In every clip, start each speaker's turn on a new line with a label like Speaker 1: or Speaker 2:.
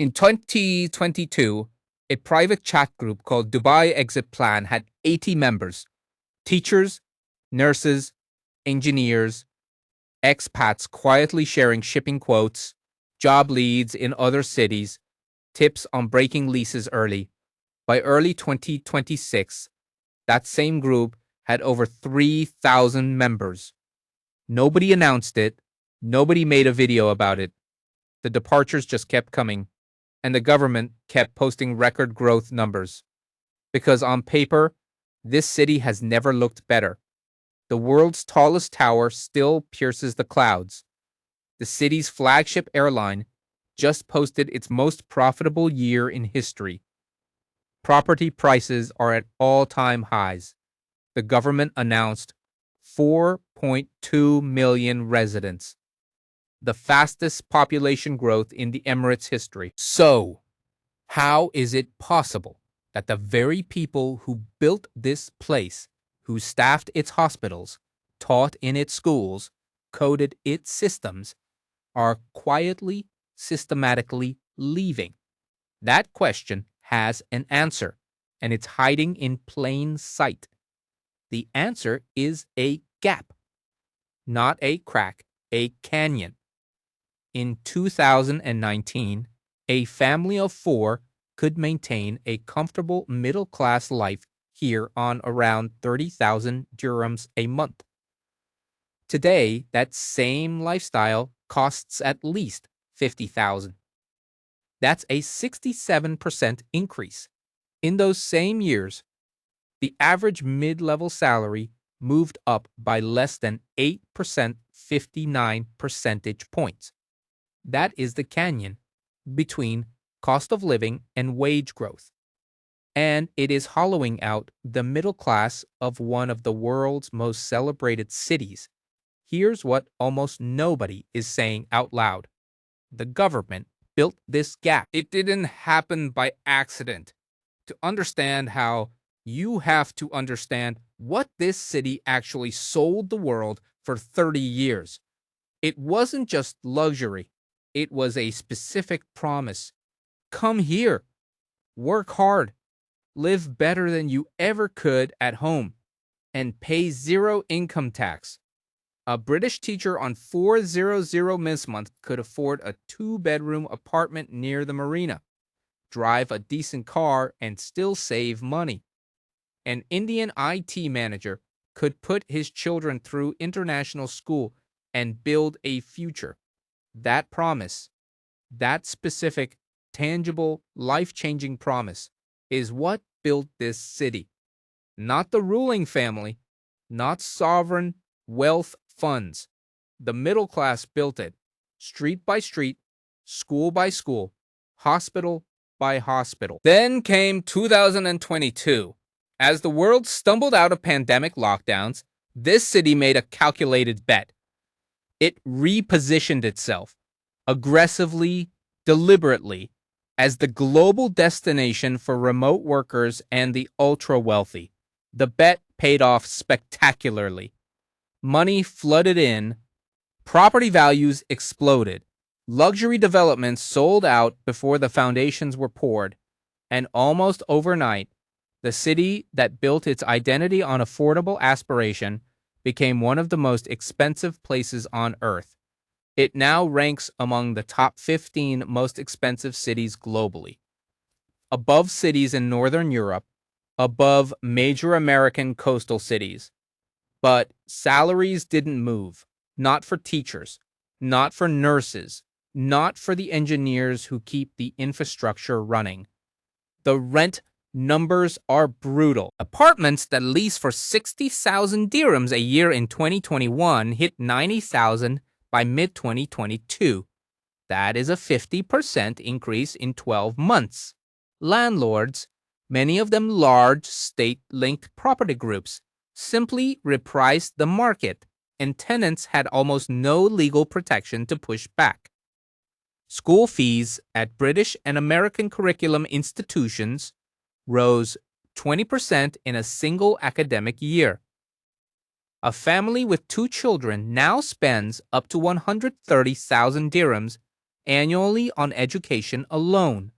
Speaker 1: In 2022, a private chat group called Dubai Exit Plan had 80 members: teachers, nurses, engineers, expats quietly sharing shipping quotes, job leads in other cities, tips on breaking leases early. By early 2026, that same group had over 3,000 members. Nobody announced it. Nobody made a video about it. The departures just kept coming, and the government kept posting record growth numbers. Because on paper, this city has never looked better. The world's tallest tower still pierces the clouds. The city's flagship airline just posted its most profitable year in history. Property prices are at all-time highs. The government announced 4.2 million residents, the fastest population growth in the Emirates' history. So, how is it possible that the very people who built this place, who staffed its hospitals, taught in its schools, coded its systems, are quietly, systematically leaving? That question has an answer, and it's hiding in plain sight. The answer is a gap, not a crack, a canyon. In 2019, a family of 4 could maintain a comfortable middle-class life here on around 30,000 dirhams a month. Today, that same lifestyle costs at least 50,000. That's a 67% increase. In those same years, the average mid-level salary moved up by less than 8%, 59 percentage points. That is the canyon between cost of living and wage growth. And it is hollowing out the middle class of one of the world's most celebrated cities. Here's what almost nobody is saying out loud. The government built this gap. It didn't happen by accident. To understand how, you have to understand what this city actually sold the world for 30 years. It wasn't just luxury. It was a specific promise. Come here, work hard, live better than you ever could at home, and pay zero income tax. A British teacher on 400 this month could afford a 2-bedroom apartment near the marina, drive a decent car, and still save money. An Indian IT manager could put his children through international school and build a future. That promise, that specific, tangible, life-changing promise, is what built this city. Not the ruling family, not sovereign wealth funds. The middle class built it, street by street, school by school, hospital by hospital. Then came 2022. As the world stumbled out of pandemic lockdowns, this city made a calculated bet. It repositioned itself, aggressively, deliberately, as the global destination for remote workers and the ultra-wealthy. The bet paid off spectacularly. Money flooded in, property values exploded, luxury developments sold out before the foundations were poured, and almost overnight, the city that built its identity on affordable aspiration became one of the most expensive places on earth. It now ranks among the top 15 most expensive cities globally, above cities in Northern Europe, above major American coastal cities. But salaries didn't move, not for teachers, not for nurses, not for the engineers who keep the infrastructure running. The rent numbers are brutal. Apartments that lease for 60,000 dirhams a year in 2021 hit 90,000 by mid-2022. That is a 50% increase in 12 months. Landlords, many of them large state-linked property groups, simply repriced the market, and tenants had almost no legal protection to push back. School fees at British and American curriculum institutions rose 20% in a single academic year. A family with 2 children now spends up to 130,000 dirhams annually on education alone.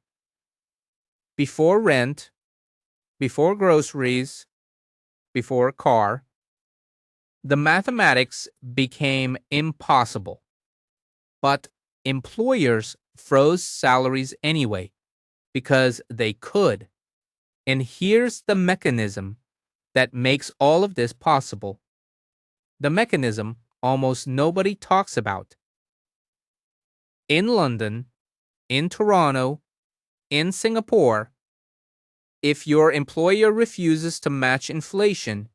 Speaker 1: Before rent, before groceries, before a car, the mathematics became impossible. But employers froze salaries anyway because they could. And here's the mechanism that makes all of this possible. The mechanism almost nobody talks about. In London, in Toronto, in Singapore, if your employer refuses to match inflation,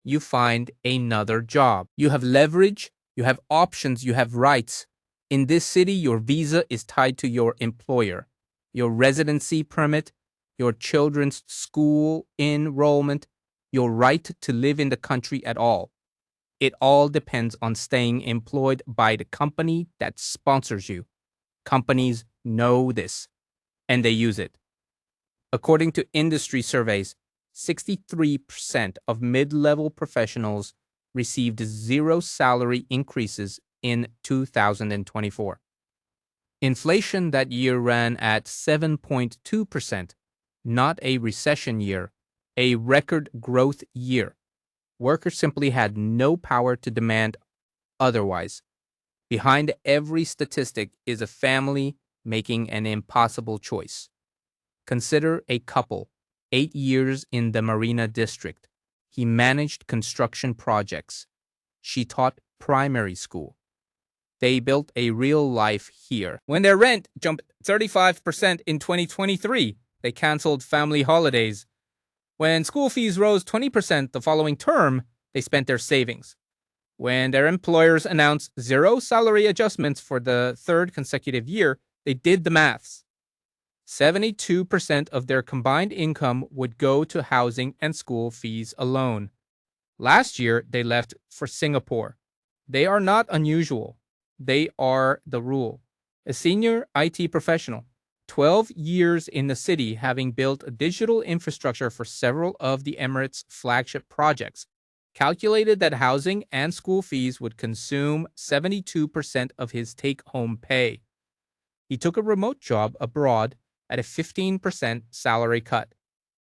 Speaker 1: you find another job. You have leverage, you have options, you have rights. In this city, your visa is tied to your employer. Your residency permit, your children's school enrollment, your right to live in the country at all. It all depends on staying employed by the company that sponsors you. Companies know this, and they use it. According to industry surveys, 63% of mid-level professionals received zero salary increases in 2024. Inflation that year ran at 7.2%, not a recession year, a record growth year. Workers simply had no power to demand otherwise. Behind every statistic is a family making an impossible choice. Consider a couple, 8 years in the Marina District. He managed construction projects. She taught primary school. They built a real life here. When their rent jumped 35% in 2023, they canceled family holidays. When school fees rose 20% the following term, they spent their savings. When their employers announced zero salary adjustments for the third consecutive year, they did the maths. 72% of their combined income would go to housing and school fees alone. Last year, they left for Singapore. They are not unusual. They are the rule. A senior IT professional, 12 years in the city, having built a digital infrastructure for several of the Emirates' flagship projects, calculated that housing and school fees would consume 72% of his take-home pay. He took a remote job abroad at a 15% salary cut.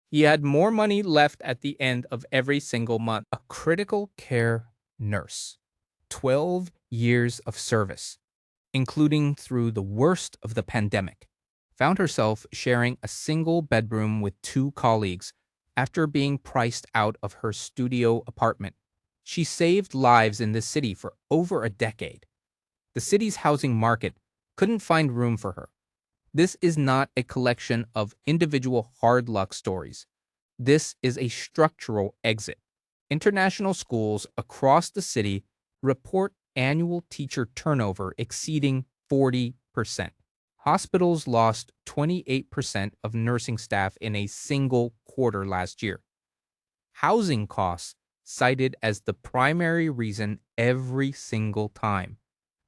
Speaker 1: He had more money left at the end of every single month. A critical care nurse, 12 years of service, including through the worst of the pandemic, found herself sharing a single bedroom with 2 colleagues after being priced out of her studio apartment. She saved lives in this city for over a decade. The city's housing market couldn't find room for her. This is not a collection of individual hard luck stories. This is a structural exit. International schools across the city report annual teacher turnover exceeding 40%. Hospitals lost 28% of nursing staff in a single quarter last year. Housing costs cited as the primary reason every single time.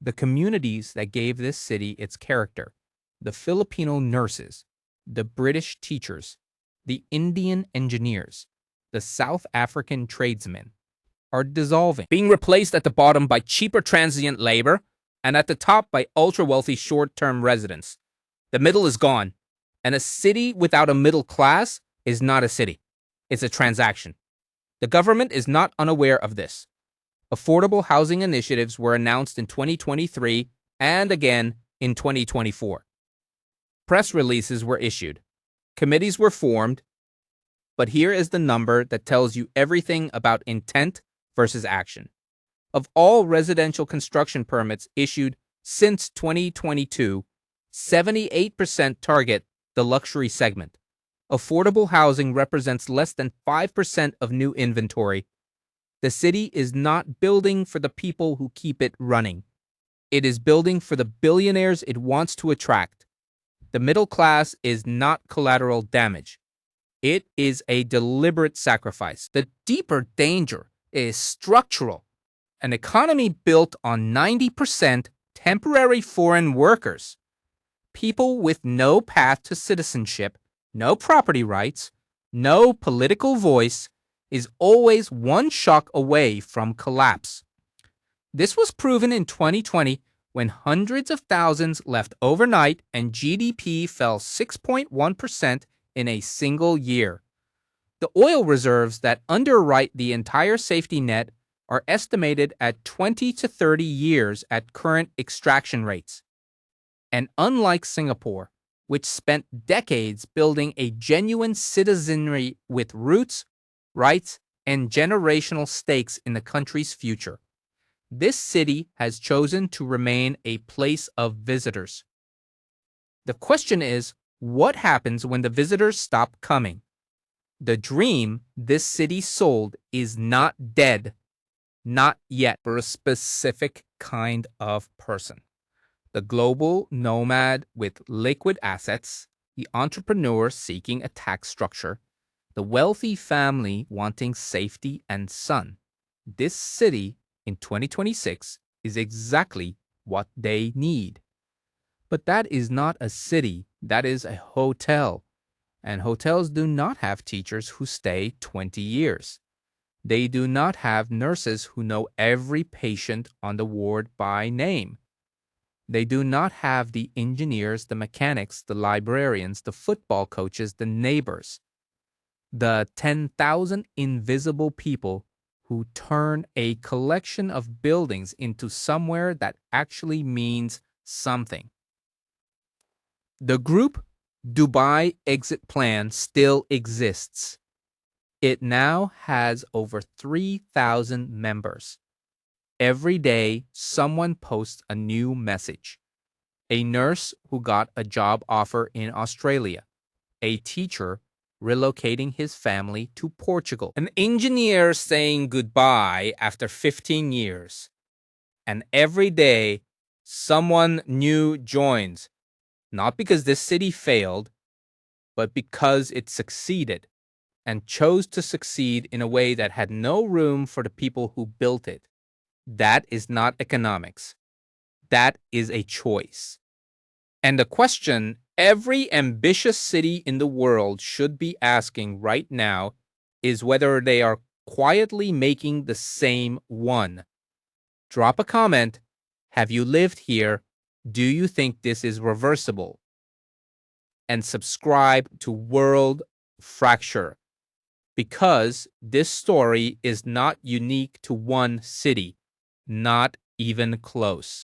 Speaker 1: The communities that gave this city its character, the Filipino nurses, the British teachers, the Indian engineers, the South African tradesmen, are dissolving, being replaced at the bottom by cheaper transient labor and at the top by ultra-wealthy short-term residents. The middle is gone, and a city without a middle class is not a city. It's a transaction. The government is not unaware of this. Affordable housing initiatives were announced in 2023 and again in 2024. Press releases were issued. Committees were formed. But here is the number that tells you everything about intent versus action. Of all residential construction permits issued since 2022, 78% target the luxury segment. Affordable housing represents less than 5% of new inventory. The city is not building for the people who keep it running. It is building for the billionaires it wants to attract. The middle class is not collateral damage. It is a deliberate sacrifice. The deeper danger is structural. An economy built on 90% temporary foreign workers, people with no path to citizenship, no property rights, no political voice, is always one shock away from collapse. This was proven in 2020 when hundreds of thousands left overnight and GDP fell 6.1% in a single year. The oil reserves that underwrite the entire safety net are estimated at 20 to 30 years at current extraction rates. And unlike Singapore, which spent decades building a genuine citizenry with roots, rights, and generational stakes in the country's future, this city has chosen to remain a place of visitors. The question is, what happens when the visitors stop coming? The dream this city sold is not dead, not yet, for a specific kind of person. The global nomad with liquid assets, the entrepreneur seeking a tax structure, the wealthy family wanting safety and sun. This city in 2026 is exactly what they need. But that is not a city, that is a hotel. And hotels do not have teachers who stay 20 years. They do not have nurses who know every patient on the ward by name. They do not have the engineers, the mechanics, the librarians, the football coaches, the neighbors, the 10,000 invisible people who turn a collection of buildings into somewhere that actually means something. The group Dubai Exit Plan still exists. It now has over 3,000 members. Every day, someone posts a new message. A nurse who got a job offer in Australia. A teacher relocating his family to Portugal. An engineer saying goodbye after 15 years. And every day, someone new joins. Not because this city failed, but because it succeeded, and chose to succeed in a way that had no room for the people who built it. That is not economics. That is a choice. And the question every ambitious city in the world should be asking right now is whether they are quietly making the same one. Drop a comment. Have you lived here? Do you think this is reversible? And subscribe to World Fracture, because this story is not unique to one city, not even close.